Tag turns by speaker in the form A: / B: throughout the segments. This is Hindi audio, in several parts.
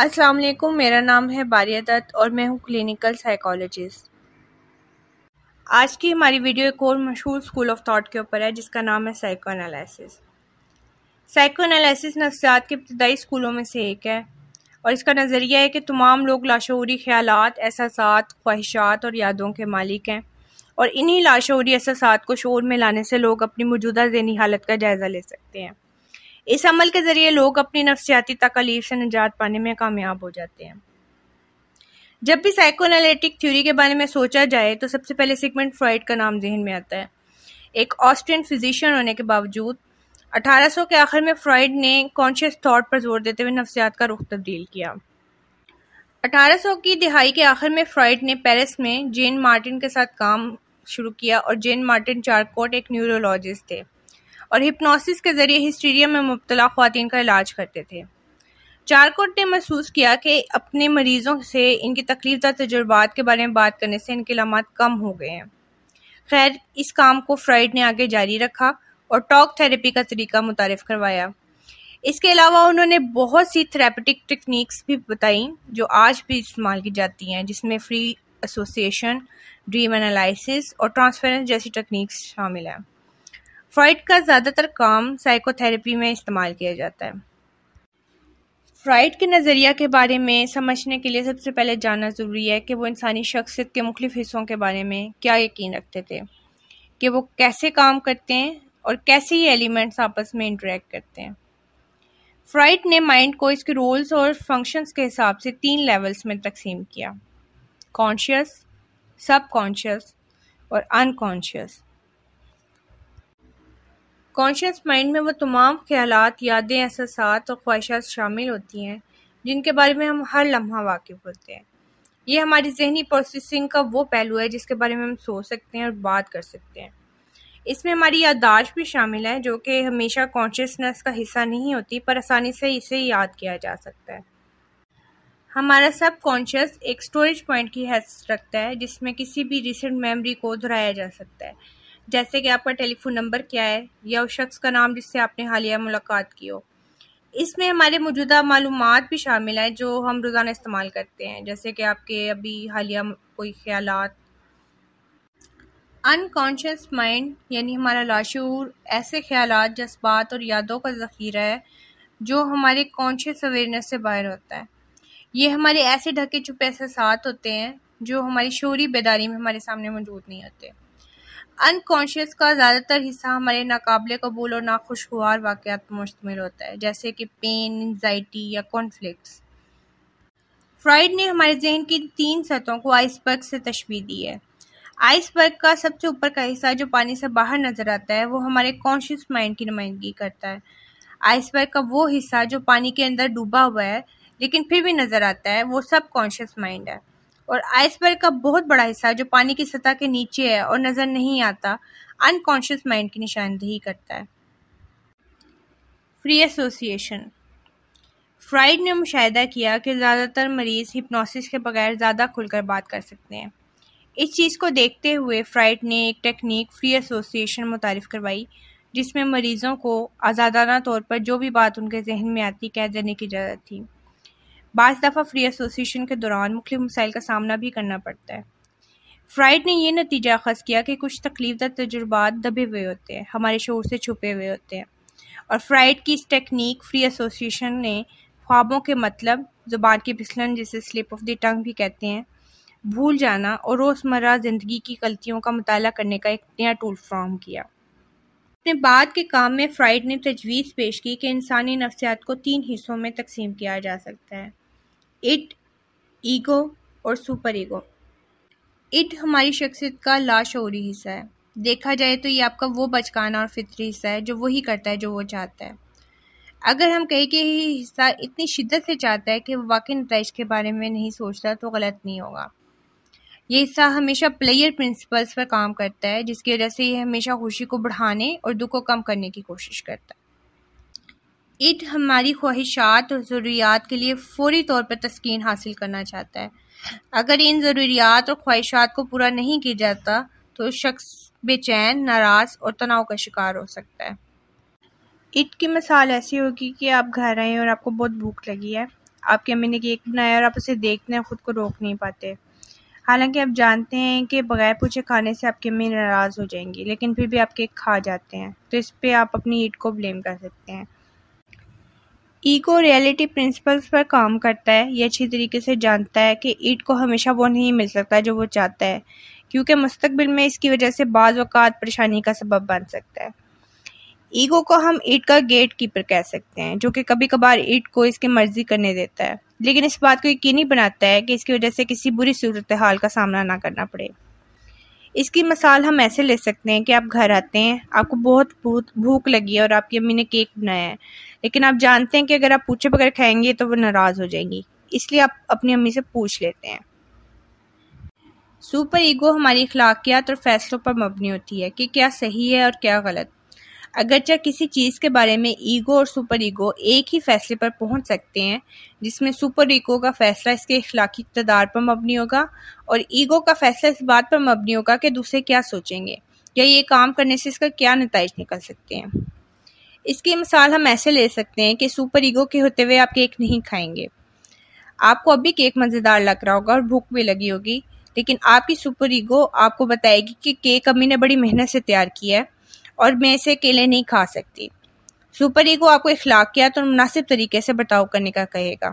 A: अस्सलाम वालेकुम, मेरा नाम है बारिया दत्त और मैं हूँ क्लिनिकल साइकोलॉजिस्ट। आज की हमारी वीडियो एक और मशहूर स्कूल ऑफ थॉट के ऊपर है जिसका नाम है साइको एनालिसिस। साइको एनालिसिस नफ्सियात के इब्तदाई स्कूलों में से एक है और इसका नज़रिया है कि तमाम लोग लाशऊरी ख्यालात, एहसासात, ख्वाहिशात और यादों के मालिक हैं और इन्हीं लाशऊरी एहसासात को शऊर में लाने से लोग अपनी मौजूदा ज़हनी हालत का जायज़ा ले सकते हैं। इस अमल के ज़रिए लोग अपनी नफ्सियाती तकलीफ से निजात पाने में कामयाब हो जाते हैं। जब भी साइकोएनालिटिक थ्योरी के बारे में सोचा जाए तो सबसे पहले सिगमंड फ्रॉइड का नाम जहन में आता है। एक ऑस्ट्रियन फिजिशियन होने के बावजूद 1800 के आखिर में फ्रॉइड ने कॉन्शियस थॉट पर जोर देते हुए नफ्सियात का रुख तब्दील किया। 1800 की दिहाई के आखिर में फ्रॉइड ने पेरिस में जेन मार्टिन के साथ काम शुरू किया और जेन मार्टिन चारकोट एक न्यूरोलॉजिस्ट थे और हिप्नोसिस के जरिए हिस्टीरिया में मुब्तला ख्वातीन का इलाज करते थे। चारकोट ने महसूस किया कि अपने मरीजों से इनकी तकलीफदा तजुर्बात के बारे में बात करने से इनके इल्ज़ामात कम हो गए हैं। खैर, इस काम को फ्रॉइड ने आगे जारी रखा और टॉक थेरेपी का तरीका मुतारिफ करवाया। इसके अलावा उन्होंने बहुत सी थेरेपेटिक टेक्निक्स भी बताई जो आज भी इस्तेमाल की जाती हैं, जिसमें फ्री एसोसिएशन, ड्रीम एनालिसिस और ट्रांसफरेंस जैसी टेक्निक्स शामिल हैं। फ्रॉइड का ज़्यादातर काम साइकोथेरेपी में इस्तेमाल किया जाता है। फ्रॉइड के नज़रिया के बारे में समझने के लिए सबसे पहले जानना ज़रूरी है कि वो इंसानी शख्सियत के मुख्तलिफ हिस्सों के बारे में क्या यकीन रखते थे, कि वो कैसे काम करते हैं और कैसे ये एलिमेंट्स आपस में इंटरेक्ट करते हैं। फ्रॉइड ने माइंड को इसके रोल्स और फंक्शंस के हिसाब से 3 लेवल्स में तकसीम किया: कॉन्शियस, सबकॉन्शियस और अनकॉन्शियस। कॉन्शियस माइंड में वो तमाम ख्यालात, यादें, एहसासात और ख्वाहिशात शामिल होती हैं जिनके बारे में हम हर लम्हा वाकिफ़ होते हैं। ये हमारी ज़हनी प्रोसेसिंग का वो पहलू है जिसके बारे में हम सोच सकते हैं और बात कर सकते हैं। इसमें हमारी याददाश्त भी शामिल है जो कि हमेशा कॉन्शियसनेस का हिस्सा नहीं होती, पर आसानी से इसे याद किया जा सकता है। हमारा सब कॉन्शियस एक स्टोरेज पॉइंट की हैसियत रखता है जिसमें किसी भी रिसेंट मेमोरी को दोहराया जा सकता है, जैसे कि आपका टेलीफोन नंबर क्या है या उस शख्स का नाम जिससे आपने हालिया मुलाकात की हो। इसमें हमारे मौजूदा मालूमात भी शामिल है जो हम रोज़ाना इस्तेमाल करते हैं, जैसे कि आपके अभी हालिया कोई ख्यालात। अनकॉन्शियस माइंड यानी हमारा लाशऊर ऐसे ख्यालात, जज्बात और यादों का ज़ख़ीरा है जो हमारे कॉन्शियस अवेयरनेस से बाहर होता है। ये हमारे ऐसे ढके छुपे एहसासात होते हैं जो हमारी शऊरी बेदारी में हमारे सामने मौजूद नहीं होते। अनकॉन्शियस का ज़्यादातर हिस्सा हमारे नाकाबिले कबूल और नाखुशगवार वाक़यात पर मुश्तमिल होता है, जैसे कि पेन, एंजाइटी या कॉन्फ्लिक्ट्स। फ्रॉइड ने हमारे जहन की 3 सतहों को आइसबर्ग से तशबीह दी है। आइसबर्ग का सबसे ऊपर का हिस्सा जो पानी से बाहर नजर आता है वो हमारे कॉन्शियस माइंड की नुमाइंदगी करता है। आइसबर्ग का वो हिस्सा जो पानी के अंदर डूबा हुआ है लेकिन फिर भी नजर आता है वो सब कॉन्शियस माइंड है। और आइसबर्ग का बहुत बड़ा हिस्सा जो पानी की सतह के नीचे है और नजर नहीं आता, अनकॉन्शियस माइंड की निशानदेही करता है। Free association. फ्रॉइड ने मुशाहिदा किया कि ज़्यादातर मरीज हिप्नोसिस के बगैर ज़्यादा खुलकर बात कर सकते हैं। इस चीज़ को देखते हुए फ्रॉइड ने एक टेक्निक फ्री एसोसिएशन मुतारिफ करवाई जिसमें मरीजों को आज़ादाना तौर पर जो भी बात उनके जहन में आती कह देने की इजाज़त थी। बाज़ दफ़ा फ्री एसोसिएशन के दौरान मुख्तलिफ मसाइल का सामना भी करना पड़ता है। फ्रॉइड ने यह नतीजा अख़ज़ किया कि कुछ तकलीफदा तजुर्बात दबे हुए होते हैं, हमारे शऊर से छुपे हुए होते हैं, और फ्रॉइड की इस टेक्निक फ्री एसोसिएशन ने ख्वाबों के मतलब, ज़ुबान की फिसलन जिसे स्लिप ऑफ द टंग भी कहते हैं, भूल जाना और रोज़मर्रा ज़िंदगी की गलतियों का मुताला करने का एक नया टूल फ्राहम किया। अपने बाद के काम में फ्रॉइड ने तजवीज़ पेश की कि इंसानी नफ्सियात को 3 हिस्सों में तकसीम किया जा सकता है: इट, ईगो और सुपर ईगो। इट हमारी शख्सियत का लाशऊरी हिस्सा है। देखा जाए तो ये आपका वो बचकाना और फितरी हिस्सा है जो वही करता है जो वो चाहता है। अगर हम कहें कि ये हिस्सा इतनी शिद्दत से चाहता है कि वो वाकई नताइज के बारे में नहीं सोचता तो गलत नहीं होगा। ये हिस्सा हमेशा प्लेयर प्रिंसिपल्स पर काम करता है जिसकी वजह से ये हमेशा खुशी को बढ़ाने और दुख को कम करने की कोशिश करता है। इट हमारी ख्वाहिशात और ज़रूरियात के लिए फौरी तौर पर तस्कीन हासिल करना चाहता है। अगर इन ज़रूरियात और ख्वाहिशात को पूरा नहीं किया जाता तो शख्स बेचैन, नाराज़ और तनाव का शिकार हो सकता है। इट की मिसाल ऐसी होगी कि आप घर आए और आपको बहुत भूख लगी है आपकी अम्मी ने केक बनाया और आप उसे देखते हैं, ख़ुद को रोक नहीं पाते। हालांकि आप जानते हैं कि बगैर पूछे खाने से आपकी अम्मी नाराज़ हो जाएंगी, लेकिन फिर भी आप केक खा जाते हैं, तो इस पे आप अपनी ईट को ब्लेम कर सकते हैं। ईगो रियलिटी प्रिंसिपल्स पर काम करता है। ये अच्छी तरीके से जानता है कि ईट को हमेशा वो नहीं मिल सकता जो वो चाहता है, क्योंकि मुस्तकबिल में इसकी वजह से बाज़ औक़ात परेशानी का सबब बन सकता है। ईगो को हम ईट का गेट कीपर कह सकते हैं, जो कि कभी कभार ईट को इसकी मर्जी करने देता है, लेकिन इस बात को यकीनी बनाता है कि इसकी वजह से किसी बुरी सूरत हाल का सामना ना करना पड़े। इसकी मिसाल हम ऐसे ले सकते हैं कि आप घर आते हैं, आपको बहुत भूख लगी है और आपकी अम्मी ने केक बनाया है, लेकिन आप जानते हैं कि अगर आप पूछे बगैर खाएंगे तो वो नाराज़ हो जाएंगी, इसलिए आप अपनी अम्मी से पूछ लेते हैं। सुपर ईगो हमारी अखलाकियात और फैसलों पर मबनी होती है कि क्या सही है और क्या गलत। अगरचे किसी चीज़ के बारे में ईगो और सुपर ईगो एक ही फैसले पर पहुंच सकते हैं, जिसमें सुपर ईगो का फैसला इसके अखलाकी इक़्तिदार पर मबनी होगा और ईगो का फैसला इस बात पर मबनी होगा कि दूसरे क्या सोचेंगे या ये काम करने से इसका क्या नतीजे निकल सकते हैं। इसकी मिसाल हम ऐसे ले सकते हैं कि सुपर ईगो के होते हुए आप केक नहीं खाएंगे। आपको अभी केक मज़ेदार लग रहा होगा और भूख भी लगी होगी, लेकिन आपकी सुपर ईगो आपको बताएगी कि केक अम्मी ने बड़ी मेहनत से तैयार किया है और मैं इसे अकेले नहीं खा सकती। सुपर ईगो आपको अखलाकियात और मुनासिब तरीके से बर्ताव करने का कहेगा।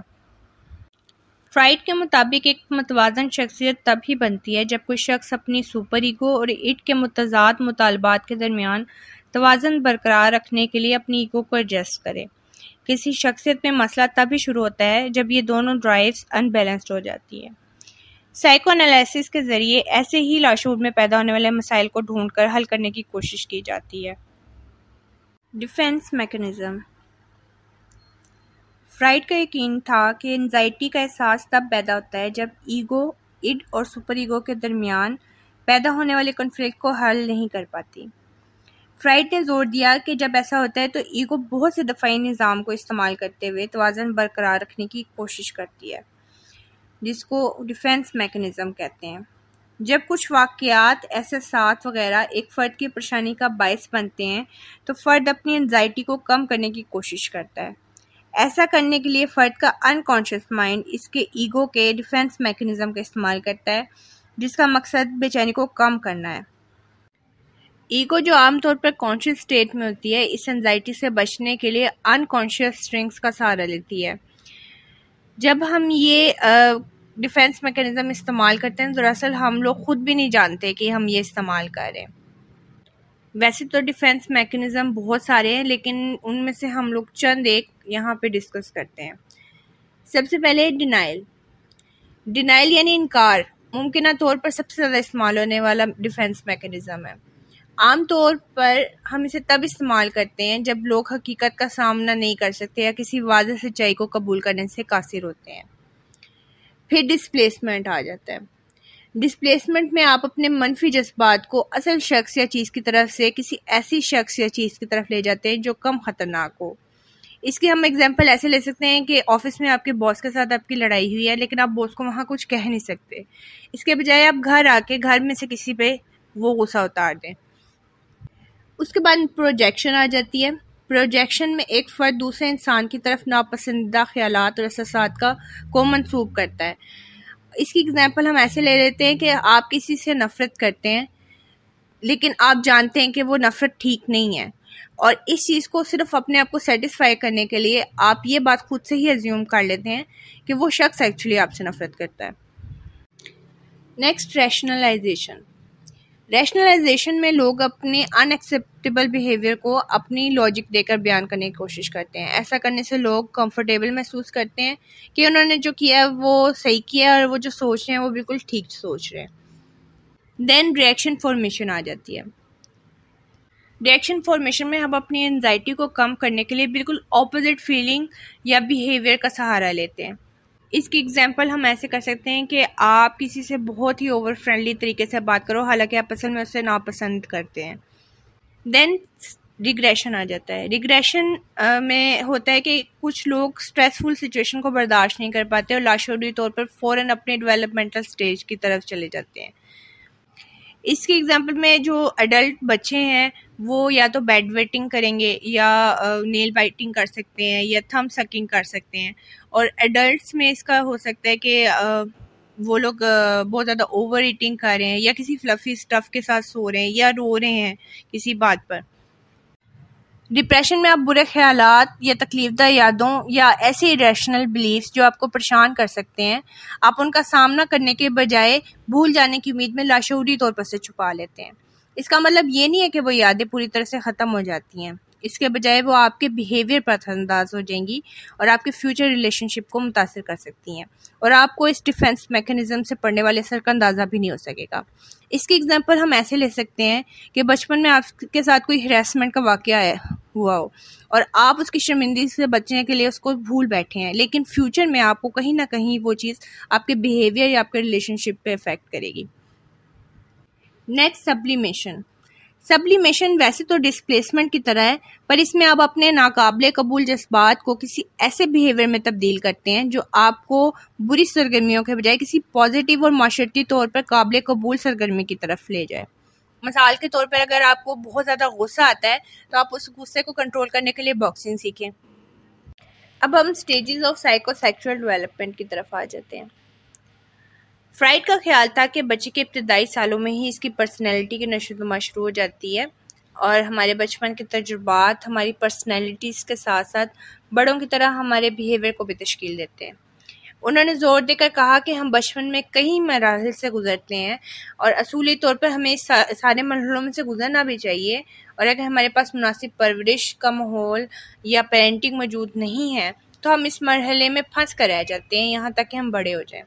A: फ्राइड के मुताबिक एक मुतवाज़न शख्सियत तभी बनती है जब कोई शख्स अपनी सुपर ईगो और ईट के मुतज़ाद मुतालबात के दरमियान तवाज़न बरकरार रखने के लिए अपनी ईगो को एडजस्ट करे। किसी शख्सियत में मसला तभी शुरू होता है जब ये दोनों ड्राइव्स अनबैलेंस्ड हो जाती है। साइको एनालिसिस के ज़रिए ऐसे ही लाशूर में पैदा होने वाले मसाइल को ढूंढकर हल करने की कोशिश की जाती है। Defence mechanism. फ्राइड का यकीन था कि एंजाइटी का एहसास तब पैदा होता है जब ईगो, इड और सुपर ईगो के दरमियान पैदा होने वाले कॉन्फ्लिक्ट को हल नहीं कर पाती। फ्राइड ने जोर दिया कि जब ऐसा होता है तो ईगो बहुत से दफ़ाई निज़ाम को इस्तेमाल करते हुए तवाज़न बरकरार रखने की कोशिश करती है, जिसको डिफेंस मैकेनिज़्म कहते हैं। जब कुछ वाक़यात, एहसासात वगैरह एक फ़र्द की परेशानी का बायस बनते हैं तो फ़र्द अपनी एंजाइटी को कम करने की कोशिश करता है। ऐसा करने के लिए फ़र्द का अनकॉन्शियस माइंड इसके ईगो के डिफेंस मैकेनिज़्म का इस्तेमाल करता है, जिसका मकसद बेचैनी को कम करना है। ईगो जो आमतौर पर कॉन्शियस स्टेट में होती है, इस एंजाइटी से बचने के लिए अनकॉन्शियस स्ट्रिंग्स का सहारा लेती है। जब हम ये डिफेंस मैकेनिज़्म इस्तेमाल करते हैं, दरअसल हम लोग ख़ुद भी नहीं जानते कि हम ये इस्तेमाल कर रहे हैं। वैसे तो डिफेंस मैकेनिज़्म बहुत सारे हैं, लेकिन उनमें से हम लोग चंद एक यहाँ पे डिस्कस करते हैं। सबसे पहले डिनाइल। डिनाइल यानी इनकार मुमकिन तौर पर सबसे ज़्यादा इस्तेमाल होने वाला डिफेंस मैकेनिज़्म है। आम तौर पर हम इसे तब इस्तेमाल करते हैं जब लोग हकीकत का सामना नहीं कर सकते या किसी वाज़ेह सच्चाई को कबूल करने से कासिर होते हैं। फिर डिस्प्लेसमेंट आ जाता है। डिस्प्लेसमेंट में आप अपने मनफी जज्बात को असल शख्स या चीज़ की तरफ से किसी ऐसी शख्स या चीज़ की तरफ ले जाते हैं जो कम ख़तरनाक हो। इसकी हम एग्जांपल ऐसे ले सकते हैं कि ऑफिस में आपके बॉस के साथ आपकी लड़ाई हुई है, लेकिन आप बॉस को वहाँ कुछ कह नहीं सकते। इसके बजाय आप घर आके घर में से किसी पे वो गुस्सा उतार दें। उसके बाद प्रोजेक्शन आ जाती है। प्रोजेक्शन में एक फ़र्द दूसरे इंसान की तरफ नापसंदीदा ख्यालात और एहसासात को मंसूब करता है। इसकी एग्जांपल हम ऐसे ले लेते हैं कि आप किसी से नफ़रत करते हैं, लेकिन आप जानते हैं कि वो नफ़रत ठीक नहीं है, और इस चीज़ को सिर्फ अपने आप को सेटिस्फाई करने के लिए आप ये बात खुद से ही अज्यूम कर लेते हैं कि वो शख्स एक्चुअली आपसे नफ़रत करता है। Next, rationalisation. रैशनलाइजेशन में लोग अपने अनएक्सेप्टेबल बिहेवियर को अपनी लॉजिक देकर बयान करने की कोशिश करते हैं। ऐसा करने से लोग कंफर्टेबल महसूस करते हैं कि उन्होंने जो किया है वो सही किया है और वो जो सोच रहे हैं वो बिल्कुल ठीक सोच रहे हैं। देन रिएक्शन फॉर्मेशन आ जाती है। रिएक्शन फॉर्मेशन में हम अपनी एंजाइटी को कम करने के लिए बिल्कुल ऑपोजिट फीलिंग या बिहेवियर का सहारा लेते हैं। इसकी एग्जांपल हम ऐसे कर सकते हैं कि आप किसी से बहुत ही ओवर फ्रेंडली तरीके से बात करो, हालांकि आप असल में उससे नापसंद करते हैं। देन रिग्रेशन आ जाता है। रिग्रेशन में होता है कि कुछ लोग स्ट्रेसफुल सिचुएशन को बर्दाश्त नहीं कर पाते और लाशूरी तौर पर फ़ौरन अपने डेवलपमेंटल स्टेज की तरफ चले जाते हैं। इसकी एग्जांपल में जो अडल्ट बच्चे हैं वो या तो बेड वेटिंग करेंगे या नेल बाइटिंग कर सकते हैं या थंब सकिंग कर सकते हैं। और एडल्ट्स में इसका हो सकता है कि वो लोग बहुत ज़्यादा ओवर ईटिंग कर रहे हैं या किसी फ्लफी स्टफ़ के साथ सो रहे हैं या रो रहे हैं किसी बात पर। डिप्रेशन में आप बुरे ख्यालात या तकलीफदा यादों या ऐसे इरेशनल बिलीफ्स जो आपको परेशान कर सकते हैं, आप उनका सामना करने के बजाय भूल जाने की उम्मीद में लाशऊरी तौर पर से छुपा लेते हैं। इसका मतलब ये नहीं है कि वो यादें पूरी तरह से ख़त्म हो जाती हैं, इसके बजाय वो आपके बिहेवियर पर असरअंदाज हो जाएंगी और आपके फ्यूचर रिलेशनशिप को मुतासर कर सकती हैं और आपको इस डिफेंस मैकेनिज्म से पड़ने वाले असर का अंदाज़ा भी नहीं हो सकेगा। इसकी एग्जांपल हम ऐसे ले सकते हैं कि बचपन में आपके साथ कोई हरासमेंट का वाक़या हुआ हो और आप उसकी शर्मिंदगी से बचने के लिए उसको भूल बैठे हैं, लेकिन फ्यूचर में आपको कहीं ना कहीं वो चीज़ आपके बिहेवियर या आपके रिलेशनशिप पे इफेक्ट करेगी। Next, sublimation. सब्लिमेशन वैसे तो डिस्प्लेसमेंट की तरह है, पर इसमें आप अपने नाकाबिले कबूल जज्बात को किसी ऐसे बिहेवियर में तब्दील करते हैं जो आपको बुरी सरगर्मियों के बजाय किसी पॉजिटिव और माशरती तौर पर काबिल कबूल सरगर्मी की तरफ ले जाए। मिसाल के तौर पर अगर आपको बहुत ज़्यादा गुस्सा आता है तो आप उस गुस्से को कंट्रोल करने के लिए बॉक्सिंग सीखें। अब हम स्टेजेस ऑफ साइकोसेक्सुअल डेवलपमेंट की तरफ आ जाते हैं। फ्राइड का ख्याल था कि बच्चे के इब्तदाई सालों में ही इसकी पर्सनैलिटी की नशोनुमा शुरू हो जाती है और हमारे बचपन के तजुर्बात हमारी पर्सनैलिटीज़ के साथ साथ बड़ों की तरह हमारे बिहेवियर को भी तश्कील देते हैं। उन्होंने जोर देकर कहा कि हम बचपन में कई मराहिल से गुजरते हैं और असूली तौर पर हमें सारे मरहलों में से गुजरना भी चाहिए, और अगर हमारे पास मुनासिब परवरिश का माहौल या पेरेंटिंग मौजूद नहीं है तो हम इस मरहले में फंस कर रह जाते हैं यहाँ तक कि हम बड़े हो जाएं।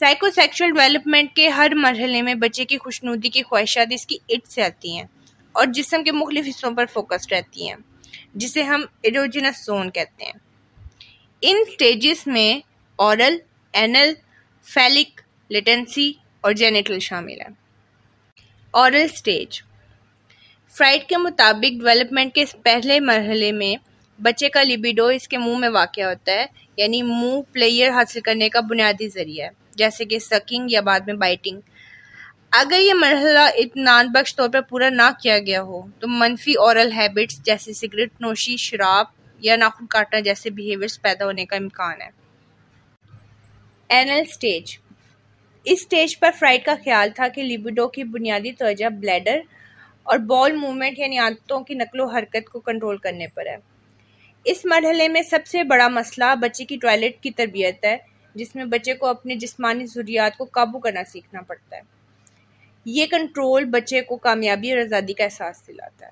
A: साइकोसेक्सुअल डेवलपमेंट के हर मरहले में बच्चे की खुशनुदी की ख्वाहिशात इसकी इट से आती हैं और जिस्म के मुख्तलिफ हिस्सों पर फोकस्ड रहती हैं, जिसे हम एरोजिनस जोन कहते हैं। इन स्टेजेस में ओरल, एनल, फैलिक, लेटेंसी और जेनिटल शामिल है। Oral stage. फ्राइड के मुताबिक डेवलपमेंट के इस पहले मरहले में बच्चे का लिबिडो इसके मुंह में वाक़या होता है, यानी मुंह प्लेयर हासिल करने का बुनियादी जरिया है, जैसे कि सकिंग या बाद में बाइटिंग। अगर ये मरहला इत्मीनान बख्श तौर पर पूरा ना किया गया हो तो मनफी ओरल हैबिट्स जैसे सिगरेट नोशी, शराब या नाखून काटना जैसे बिहेवियर्स पैदा होने का इम्कान है। Anal stage. इस स्टेज पर फ्राइड का ख्याल था कि लिबिडो की बुनियादी तवज्जो ब्लैडर और बॉल मूवमेंट यानी आंतों की नकलो हरकत को कंट्रोल करने पर है। इस मरहले में सबसे बड़ा मसला बच्चे की टॉयलेट की तरबियत है, जिसमें बच्चे को अपने जिस्मानी ज़रूरियात को काबू करना सीखना पड़ता है। ये कंट्रोल बच्चे को कामयाबी और आज़ादी का एहसास दिलाता है।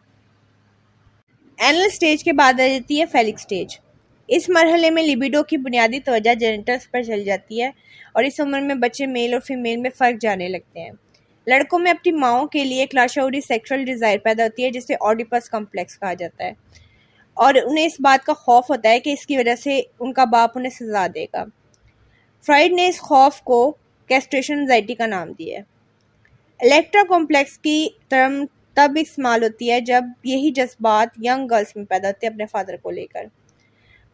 A: एनल स्टेज के बाद आ जाती है फैलिक स्टेज। इस मरहले में लिबिडो की बुनियादी तवज्जो जेनिटल्स पर चल जाती है और इस उम्र में बच्चे मेल और फीमेल में फ़र्क जाने लगते हैं। लड़कों में अपनी माओं के लिए एक लाशऊरी सेक्सुअल डिज़ायर पैदा होती है जिसे ऑडिपस कॉम्प्लेक्स कहा जाता है, और उन्हें इस बात का खौफ होता है कि इसकी वजह से उनका बाप उन्हें सजा देगा। फ्राइड ने इस खौफ को कैस्ट्रेशन एंजाइटी का नाम दिया है। इलेक्ट्रा कॉम्प्लेक्स की टर्म तब इस्तेमाल होती है जब यही जज्बात यंग गर्ल्स में पैदा होते हैं अपने फादर को लेकर।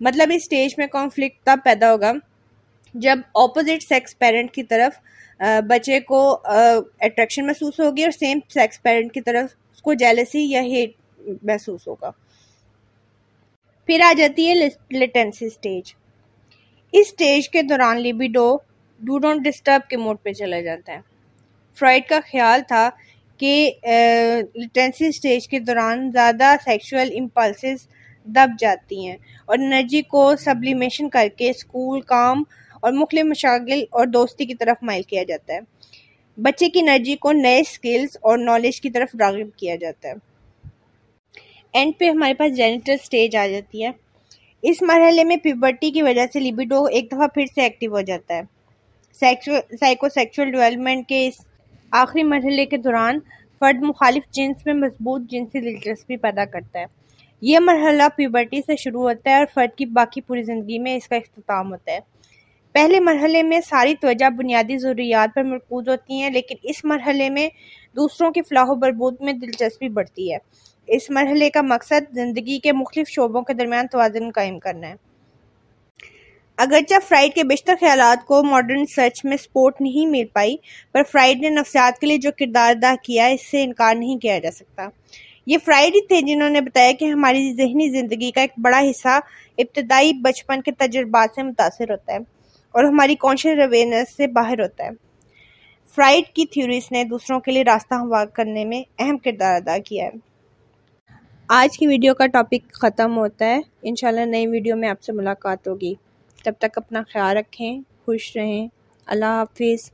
A: मतलब इस स्टेज में कॉन्फ्लिक्ट तब पैदा होगा जब ऑपोजिट सेक्स पेरेंट की तरफ बच्चे को अट्रैक्शन महसूस होगी और सेम सेक्स पेरेंट की तरफ उसको जेलसी या हेट महसूस होगा। फिर आ जाती है लेटेंसी स्टेज। इस स्टेज के दौरान लिबिडो डू नॉट डिस्टर्ब के मोड पे चला जाता है। फ्राइड का ख्याल था कि लेटेंसी स्टेज के दौरान ज़्यादा सेक्सुअल इम्पल्सेस दब जाती हैं और एनर्जी को सब्लिमेशन करके स्कूल, काम और मुख्तलिफ मशागिल और दोस्ती की तरफ माइल किया जाता है। बच्चे की एनर्जी को नए स्किल्स और नॉलेज की तरफ राग़िब किया जाता है। एंड पे हमारे पास जेनिटल स्टेज आ जाती है। इस मरहले में प्यूबर्टी की वजह से लिबिडो एक दफ़ा फिर से एक्टिव हो जाता है। साइकोसेक्सुअल डेवलपमेंट के इस आखिरी मरहले के दौरान फ़र्द मुखालिफ जिन्स में मजबूत जिनसी दिलचस्पी पैदा करता है। यह मरहला प्यूबर्टी से शुरू होता है और फ़र्द की बाकी पूरी ज़िंदगी में इसका इख्तिताम होता है। पहले मरहले में सारी तवज्जो बुनियादी ज़रूरियात पर मरकूज़ होती हैं, लेकिन इस मरहले में दूसरों की फलाह बरबूद में दिलचस्पी बढ़ती है। इस मरहले का मकसद ज़िंदगी के मुख्तलिफ शोबों के दरमियान तवाज़ुन कायम करना है। अगरचे फ्राइड के बेशतर ख्यालात को मॉडर्न रिसर्च में सपोर्ट नहीं मिल पाई, पर फ्राइड ने नफ्सियात के लिए जो किरदार अदा किया इससे इनकार नहीं किया जा सकता। ये फ्राइड ही थे जिन्होंने बताया कि हमारी ज़हनी ज़िंदगी का एक बड़ा हिस्सा इब्तदाई बचपन के तजुर्बात से मुतासिर होता है और हमारी कॉन्शियस अवेयरनेस से बाहर होता है। फ्राइड की थ्योरीज ने दूसरों के लिए रास्ता हमवार करने में अहम किरदार अदा किया है। आज की वीडियो का टॉपिक ख़त्म होता है। इंशाल्लाह नई वीडियो में आपसे मुलाकात होगी। तब तक अपना ख्याल रखें, खुश रहें। अल्लाह हाफिज़।